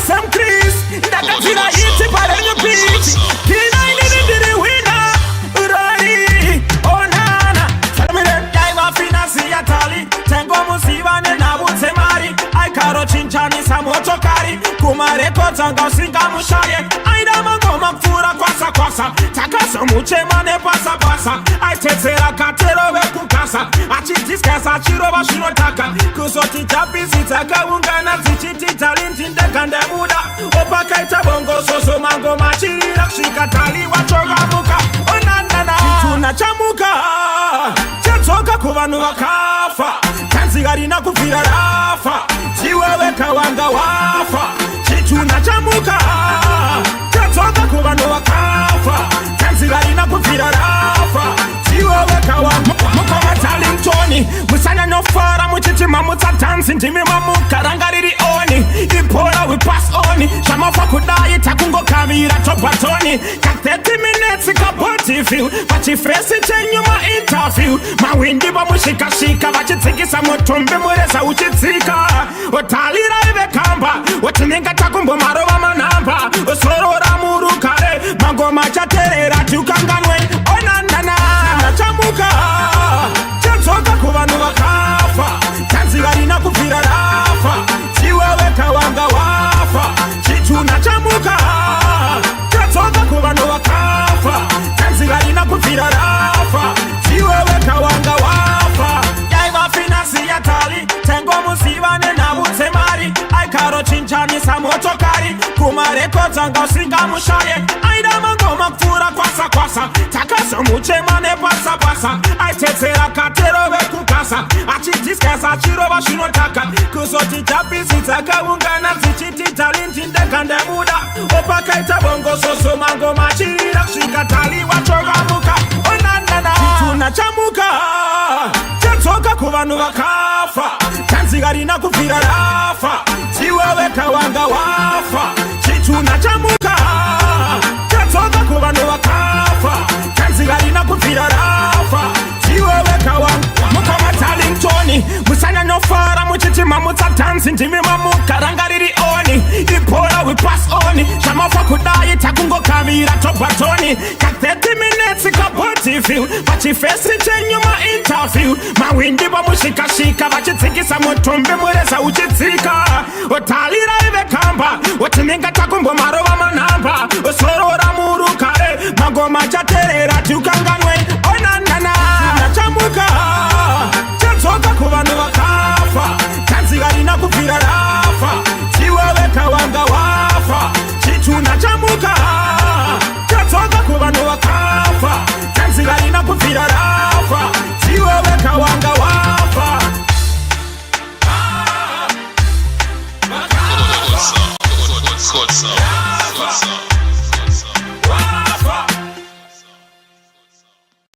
some Chris. That the feel I eat it, but in the beach. Kina did it winner. Urari, oh nana. Tell me that guy wa finance yatali. Tengo musiba ne na butemari. I karo chinchani samotokari. Kumare kotanga singa mushaye. I dama goma fura kwasa kwasa. Takasa muche mane pasa pasa. I tetera katero we kukasa. Achitis kasa chiro bashinotaka. Kusoti tapi sitaka ungana zichiti talinti ndekande muda. Opakaita bongo soso mango machirira. Shikatali wachoga muka. Onanana tunachamuka. Chatoka kubanu wakafa. Kanzigari na kufira rafa. Chiwewe kawanga wafa. Tunachamuka. Chatoka kubanu wakafa. Kanzigari na kufira rafa. Chiwewe kawanga mukoma talintoni. Musana no fara muchichi mamuta dancing. Jimmy mamu karangariri oni. Ipora we pass oni. Shamafa kudai takungo kamira topatoni. Ka 30 minutes ikaboti view. Vachi fresi chenyu ma interview. Mawindi ba mushika shika. Vachi tikisa mutumbi mureza uchitika. Otalira ibe kamba. Otininga takumbo maroba manamba. Osorora murukare. Magoma chaterera tukanganwe. Onandana chamuka. Chatoka kubanu wakafa. Kanzigari na kufira rafa. Chiwewe kawanga wafa. Chituna chamuka. Chatoka kubanu wakafa. Kanzigari na kufira rafa. Chiwewe kawanga wafa. Yaiva finance yatali. Tengo musiba ne na butemari. I karo chinchani samotokari. Kumare kotanga singa mushaye. Aida mangoma fura kwasa kwasa. Takasa muche mane pasa pasa. I tetera katero we kukasa. Achitis kasa chiro bashinotaka. Kusoti tapi sitaka ungana zichiti talinti ndekande muda. Opakaita bongo soso mango machirira. Shikatali wachoga muka. Onanana tunachamuka. Chatoka kubanu wakafa. Kanzigari na kufira rafa. Chiwewe kawanga wafa. Chitunachamuka. Chatoka kubanu wakafa. Kanzigari na kufira rafa. Chiwewe kawanga mukoma talintoni. Musana no fara muchichi mamuta dancing. Jimmy mamu karangariri oni. Ipora we pass oni. Shamafa kudai takungo kamira topatoni. Ka 30 minutes ikaboti view. Vachi fesi chenyu ma interview. Mawindi ba mushika shika. Vachi tikisa mutumbi mureza uchitika. Otalira ibe kamba. Otininga takumbo maroba manamba. Osorora murukare. Magoma chaterera tukanganwe. Onanana nachamuka. Chatoka kubanu wakafa. Kanzigari na kufira rafa. Chiwewe kawanga wafa. Chituna chamuka. Chatoka kubanu wakafa. Kanzigari na kufira rafa. Chiwewe kawanga